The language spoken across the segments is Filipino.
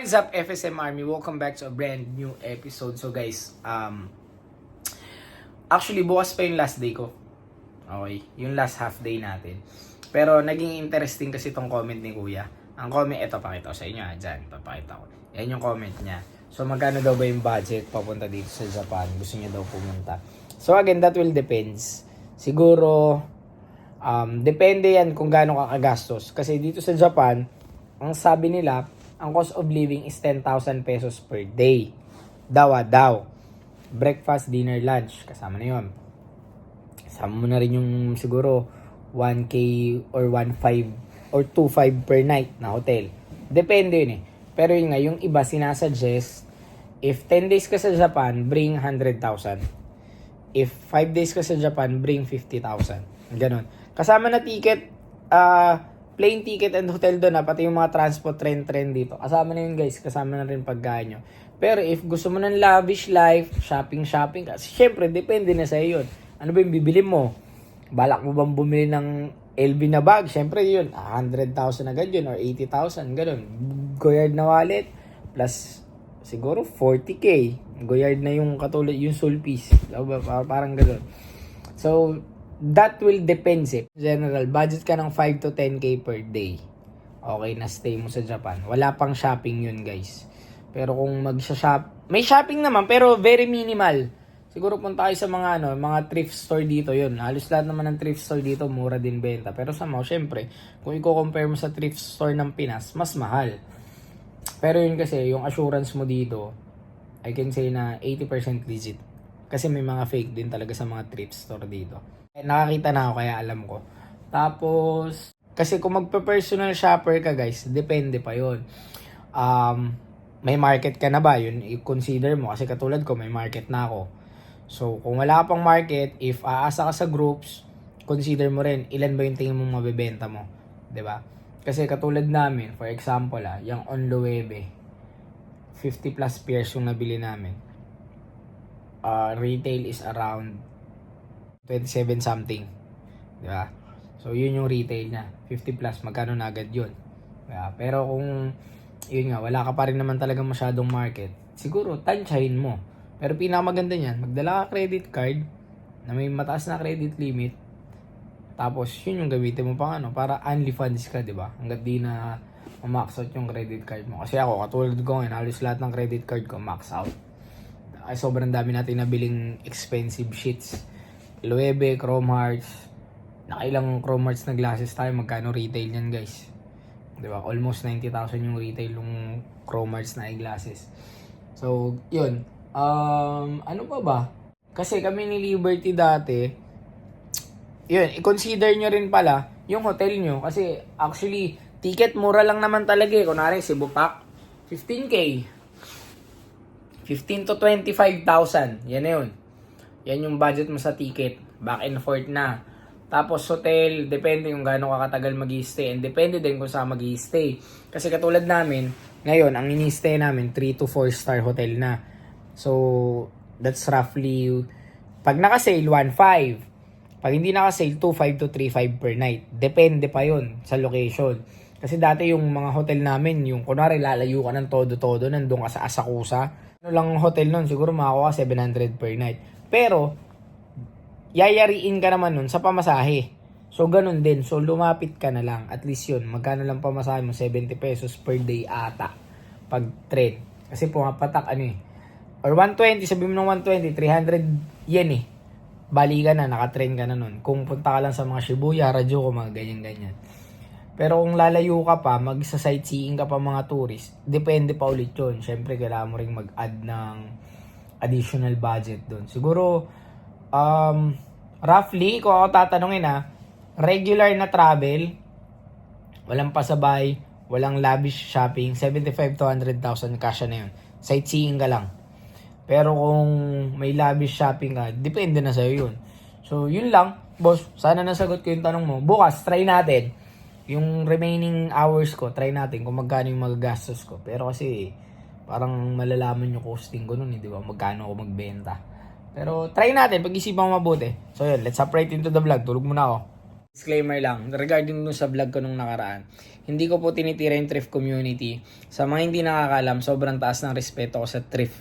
What is up, FSM Army? Welcome back to a brand new episode. So guys, actually bukas pa yung last day ko. Okay, yung last half day natin. Pero naging interesting kasi itong comment ni Kuya. Ang comment, eto pakita ko sa inyo dyan, papakita ko. Yan yung comment niya. So magkano daw ba yung budget papunta dito sa Japan? Gusto niya daw pumunta. So again, that will depends. Siguro, depende yan kung gaano ka kagastos. Kasi dito sa Japan, ang sabi nila, ang cost of living is 10,000 pesos per day. Daw. Breakfast, dinner, lunch. Kasama na yun. Kasama mo na rin yung siguro 1K or 1.5 or 2.5 per night na hotel. Depende yun eh. Pero yun nga, yung iba sinasuggest, if 10 days ka sa Japan, bring 100,000. If 5 days ka sa Japan, bring 50,000. Ganon. Kasama na ticket, plane ticket and hotel doon na, pati yung mga transport trend dito. Kasama na yun guys, kasama na rin pagkain nyo. Pero if gusto mo ng lavish life, shopping, kasi syempre, depende na sa'yo yun. Ano ba yung bibili mo? Balak mo bang bumili ng LV na bag? Syempre yun, 100,000 agad yun or 80,000, gano'n. Goyard na wallet, plus siguro 40K. Goyard na yung katulad, yung sulpiece. Parang gano'n. So, that will depend eh. General, budget ka ng 5 to 10K per day. Okay na stay mo sa Japan. Wala pang shopping yun guys. Pero kung mag-shop, may shopping naman pero very minimal. Siguro punta kayo sa mga thrift store dito yun. Halos lahat naman ng thrift store dito mura din benta. Pero somehow, syempre, kung i-compare mo sa thrift store ng Pinas, mas mahal. Pero yun kasi, yung assurance mo dito, I can say na 80% legit. Kasi may mga fake din talaga sa mga thrift store dito. Nakakita na ako kaya alam ko. Tapos, kasi kung magpa-personal shopper ka guys, depende pa yun. May market ka na ba? Yun i-consider mo. Kasi katulad ko, may market na ako. So, kung wala ka pang market, if aasa ka sa groups, consider mo rin ilan ba yung tingin mong mabibenta mo. 'Di ba? Kasi katulad namin, for example, yung Onluebe, 50 plus pairs yung nabili namin. Retail is around 27 something. 'Di ba? So, yun yung retail niya. 50 plus, magkano na agad yun. Diba? Pero kung, yun nga, wala ka pa rin naman talaga masyadong market, siguro, tansyahin mo. Pero pinakamaganda niyan, magdala ka credit card na may mataas na credit limit. Tapos, yun yung gamitin mo pang para only funds ka, di ba? Hanggat di na max out yung credit card mo. Kasi ako, katulad ko ngayon, halos lahat ng credit card ko max out. Ay, sobrang dami natin nabiling expensive shits. Loewe, Chrome Hearts. Nakailang Chrome Hearts na glasses tayo. Magkano retail yan, guys? Di ba? Almost 90,000 yung retail yung Chrome Hearts na eyeglasses. So, yun. Ano pa ba? Kasi kami ni Liberty dati, yun, i-consider nyo rin pala yung hotel nyo. Kasi actually, ticket mura lang naman talaga eh. Kunwari, Cebu Pack, 15K. 15 to 25,000. Yan na yun. Yan yung budget mo sa ticket. Back and forth na. Tapos hotel, depende kung gaano ka katagal mag-i-stay. And depende din kung saan mag-i-stay. Kasi katulad namin, ngayon, ang ini-stay namin, 3 to 4 star hotel na. So, that's roughly, pag naka-sale, 1.5. Pag hindi naka-sale, 2.5 to 3.5 per night. Depende pa yon sa location. Kasi dati yung mga hotel namin, yung kunwari lalayo ka ng todo-todo, nandun ka sa Asakusa. Ano lang hotel nun, siguro makakuha 700 per night. Pero, yayariin ka naman nun sa pamasahe. So, ganun din. So, lumapit ka na lang. At least yun, magkano lang pamasahe mo? 70 pesos per day ata. Pag trade. Kasi pumapatak, or 120, sabihin mo ng 120, 300 yen eh. Bali ka na, nakatrain ka na nun. Kung punta ka lang sa mga Shibuya, Harajuku, mga ganyan-ganyan. Pero kung lalayo ka pa, magsa-sightseeing ka pa mga tourist, depende pa ulit yun. Siyempre, kailangan mo ring mag-add ng additional budget dun. Siguro, roughly, kung ako tatanungin regular na travel, walang pasabay, walang lavish shopping, 75 to 100,000 cash na yun. Sightseeing ka lang. Pero kung may lavish shopping ka, depende na sa'yo yun. So, yun lang. Boss, sana nasagot ko yung tanong mo. Bukas, try natin. Yung remaining hours ko, try natin kung magkano yung magagastos ko. Pero kasi, parang malalaman yung costing ko nun, di ba? Magkano ako magbenta. Pero, try natin. Pag-isipan mo mabuti. So, yun. Let's hop right into the vlog. Tulog muna ako. Disclaimer lang, regarding dun sa vlog ko nung nakaraan, hindi ko po tinitira yung thrift community. Sa mga hindi nakakalam, sobrang taas ng respeto ko sa thrift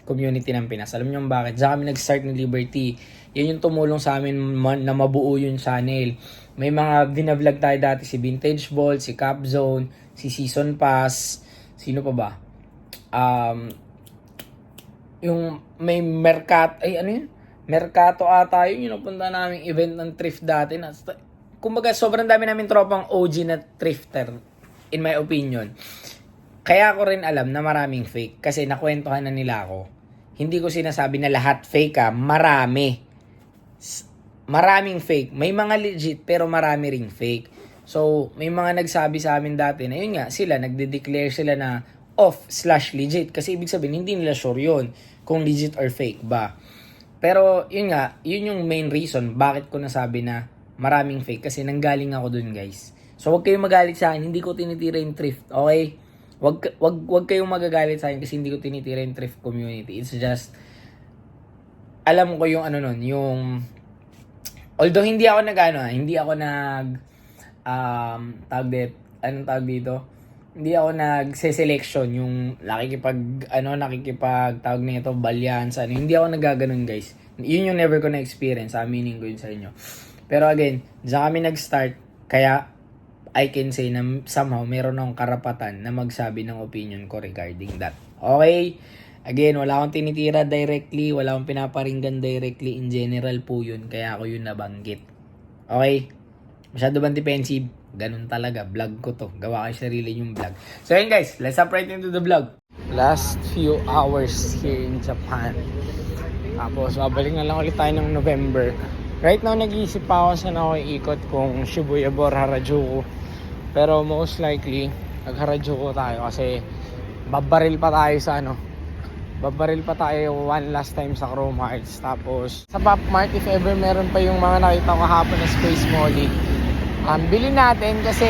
community ng Pinas. Alam niyo bakit? Diyan kami nag-start ng Liberty. Yan yung tumulong sa amin na mabuo yung channel. May mga binavlog tayo dati, si Vintage Ball, si Cap Zone, si Season Pass, sino pa ba? Yung may Mercato ata yun, yung napunta namin event ng thrift dati. Kumbaga, sobrang dami namin tropang OG na thrifter, in my opinion. Kaya ako rin alam na maraming fake, kasi nakwentuhan na nila ako. Hindi ko sinasabi na lahat fake Maraming fake. May mga legit, pero marami ring fake. So, may mga nagsabi sa amin dati na yun nga, sila, nagde-declare sila na off/legit. Kasi ibig sabihin, hindi nila sure yun kung legit or fake ba. Pero yun nga, yun yung main reason bakit ko nasabi na maraming fake, kasi nanggaling ako dun, guys. So wag kayong magalit sa akin, hindi ko tinitira yung thrift, okay? Wag kayong magagalit sa akin kasi hindi ko tinitira yung thrift community. It's just alam ko yung ano nun, yung although hindi ako tawag dito? Hindi ako nagse-selection yung nakikipag tawag nito balyan sa ano. Hindi ako nagaganon, guys. Yun yung never ko na experience. Aminin ko yun sa inyo. Pero again, diyan kami nag-start, kaya I can say na somehow meron akong karapatan na magsabi ng opinion ko regarding that. Okay? Again, wala akong tinitira directly, wala akong pinaparinggan directly, in general po yun, kaya ako yun nabanggit. Okay? Masyado bang defensive? Ganun talaga, vlog ko to. Gawa kayo sarili yung vlog. So yun guys, let's hop right into the vlog. Last few hours here in Japan. Tapos babalik na lang ulit tayo ng November. Right now, nag-iisip pa ako saan ako iikot, kung Shibuya or Harajuku. Pero most likely, nag-Harajuku tayo kasi babaril pa tayo one last time sa Chrome Hearts. Tapos sa Pop Mart, if ever meron pa yung mga nakita ko kahapon na Space Molly, bilhin natin kasi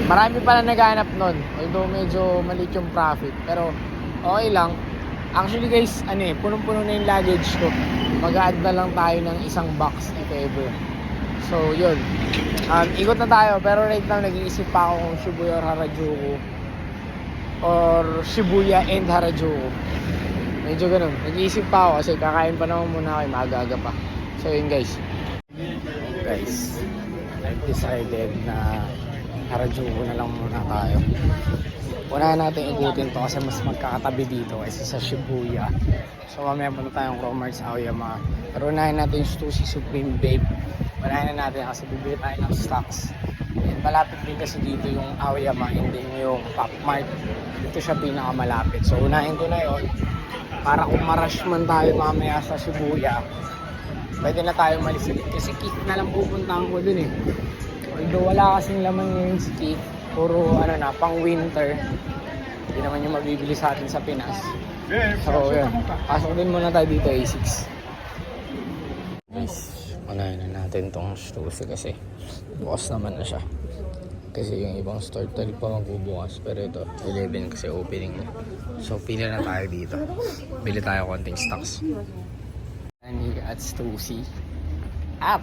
marami pa na naghanap nun. Although medyo maliit yung profit, pero okay lang. Actually guys, punong-puno na yung luggage ko. Mag-add na lang tayo ng isang box if ever. So yun, ikot na tayo. Pero right now nag-iisip pa ako kung Shibuya or Harajuku, or Shibuya and Harajuku. Medyo ganun, nag-iisip pa ako kasi kakain pa naman muna kayo, maaga pa. So yun guys, I've decided na Harajuku na lang muna tayo. Unahan natin ikutin to kasi mas magkakatabi dito kaysa sa Shibuya. So mamaya punta tayong Chrome Hearts Aoyama. Pero unahin natin yung Stussy Supreme Vape. Unahin na natin kasi bibili tayo ng stocks. And malapit din kasi dito yung Aoyama, hindi yung Pop Mart. Dito siya pinakamalapit. So unahin ko na yun para kung ma-rush man tayo mamaya sa Shibuya, pwede na tayo malis ulit. Kasi Kith na lang pupuntahan ko dun eh. Although wala kasing laman ngayon si Kith, puro pang winter. Hindi naman yung mabibili sa atin sa Pinas. So yun, pasok din muna tayo dito A6. Nice. Unahin na natin tong Stussy kasi bukas naman na siya. Kasi yung ibang store 12 pa magbubukas, pero ito 11 kasi opening na. So pila na tayo dito. Bili tayo konting stocks. At Stussy up,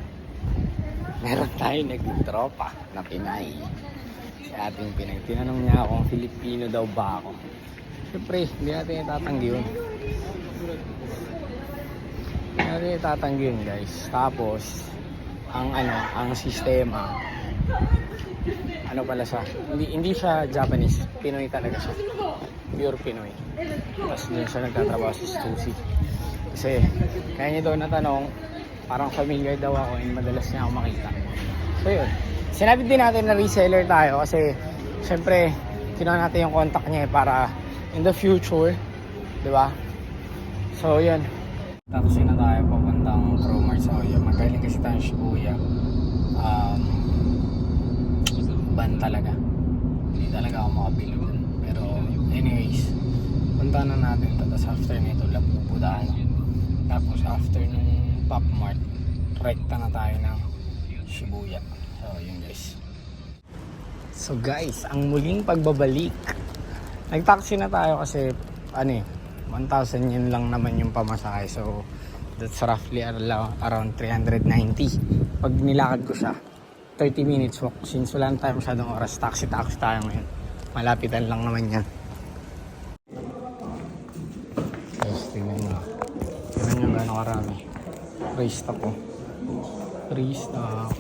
meron tayo nag-tropa na Pinay. Si ating Pinay, tinanong niya ako kung Filipino daw ba ako. Siyempre, hindi natin itatanggi yun. Hindi natin itatanggi yun, guys. Tapos ang sistema, pala siya, hindi siya Japanese, Pinoy talaga siya, pure Pinoy. Tapos din siya nagtatrabaho sa Stussy. Kasi kaya niya daw natanong, parang familiar daw ako and madalas niya ako makita. So yun, sinabi din natin na reseller tayo kasi syempre kinuha natin yung contact niya para in the future, di ba? So yun, tapos na tayo papuntang Chrome Hearts Aoyama. Magaling kasi tayo Shibuya, ban talaga, hindi talaga ako makabili dun. Pero anyways, punta na natin ito. Tapos after nito, lapupuda ako. Tapos after nung Pop Mart, rekta na tayo ng Shibuya. So yun guys. So guys, ang muling pagbabalik. Nag-taxi na tayo kasi 1,000 yen lang naman yung pamasahe. So That's roughly around 390. Pag nilakad ko siya, 30 minutes walk. Since wala na tayo masyadong oras, taxi tayo ngayon. Malapitan lang naman yan. Guys, tingnan nyo. Tingnan nyo gano'ng karami. Restock ko. Restock.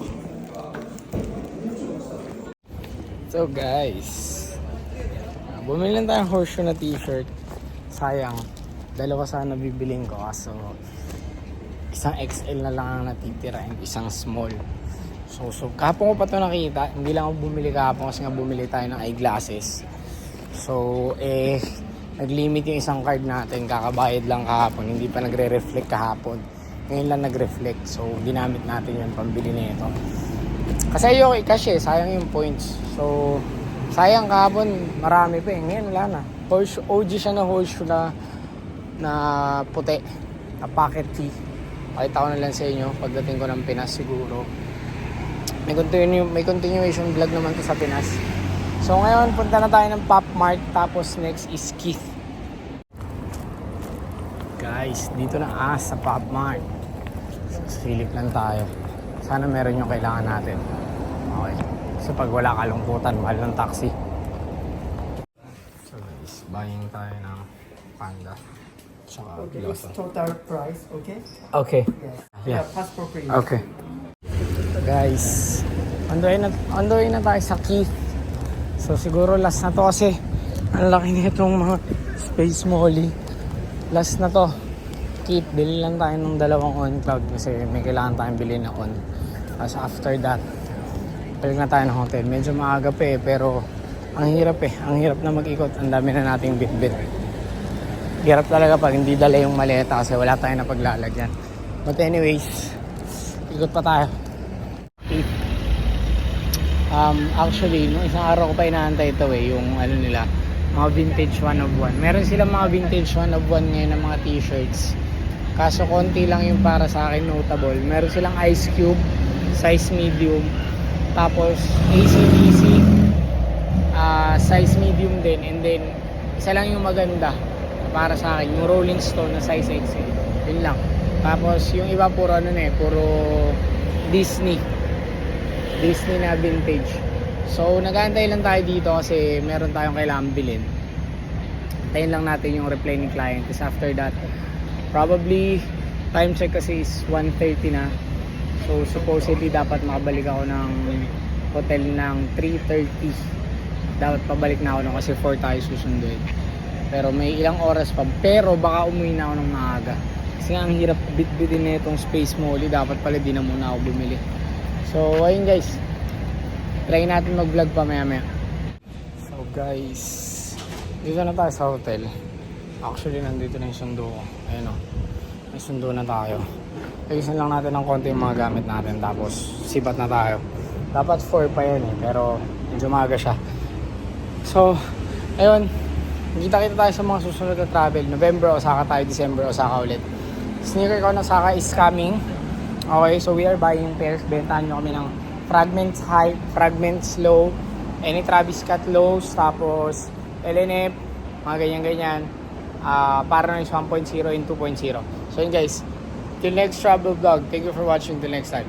So guys, bumili lang tayong horseshoe na t-shirt. Sayang, dalawa sana bibiling ko. Kaso, isang XL na lang ang natitira and isang small. So kahapon ko pa ito nakita. Hindi lang ako bumili kahapon kasi nga bumili tayo ng eyeglasses. So, nag-limit yung isang card natin. Kakabayad lang kahapon. Hindi pa nagre-reflect kahapon. Ngayon lang nag-reflect. So, ginamit natin yung pambili nito. Kasi ayoko i-cash sayang yung points. So, sayang kahapon, marami pa Ngayon wala na. OG siya na horseshoe na puti, na pocket tee. Pakita ko na lang sa inyo pagdating ko ng Pinas siguro. May continuation vlog naman to sa Pinas. So ngayon, punta na tayo ng Pop Mart. Tapos next is Keith. Guys, dito na sa Pop Mart. Silip lang tayo. Sana meron yung kailangan natin. Okay. So pag wala kalungkutan, mahal ng taxi. So guys, buying tayo ng Panda. Tsaka Okay, it's total price, okay? Okay. Yes. Yeah. Passport for you. Okay. Guys, on the way na tayo sa Keith. So siguro last na to kasi ang laki nitong mga Space Molly. Last na to. Keith, bili lang tayo ng dalawang on cloud kasi may kailangan tayong bilhin na on. Tapos after that, balik na tayo ng hotel. Medyo maaga pa pero ang hirap Ang hirap na mag-ikot. Ang dami na nating bit-bit. Hirap talaga pag hindi dala yung maleta kasi wala tayong napaglalagyan. But anyways, ikot pa tayo. Actually, nung isang araw ko pa inaantay ito yung nila, mga vintage 1 of 1. Meron silang mga vintage 1 of 1 ngayon ng mga t-shirts. Kaso konti lang yung para sa akin notable. Meron silang Ice Cube, size medium. Tapos AC/DC, size medium din. And then, isa lang yung maganda para sa akin, yung Rolling Stone na size XL. Yun lang. Tapos yung iba puro puro Disney na vintage. So nag-aantay lang tayo dito kasi meron tayong kailangan bilhin. Tayin lang natin yung reply ni client. Kasi after that, probably time check kasi is 1:30 na. So supposedly dapat makabalik ako ng hotel ng 3:30. Dapat pabalik na ako nun kasi 4 tayo susunduin. Pero may ilang oras pa. Pero baka umuwi na ako ng maaga. Kasi nga ang hirap bit-bitin na itong Space Molly. Dapat pala di na muna ako bumili. So ayun guys, try natin mag-vlog pa maya. So guys, dito na tayo sa hotel. Actually nandito na yung sundo ko. Ayun o, may sundo na tayo. Ayusin lang natin ng konti yung mga gamit natin. Tapos sibat na tayo. Dapat 4 pa yun pero medyo maaga siya. So ayun, kita tayo sa mga susunod na travel. November Osaka tayo, December Osaka ulit. Sneaker ko na Osaka is coming. Okay, so we are buying pairs. Bentahan nyo kami ng Fragments High, Fragments Low, any Travis Scott Lows, tapos LNF, mga ganyan-ganyan. Para ng 1.0 and 2.0. So yun guys, till next travel vlog. Thank you for watching. Till next time.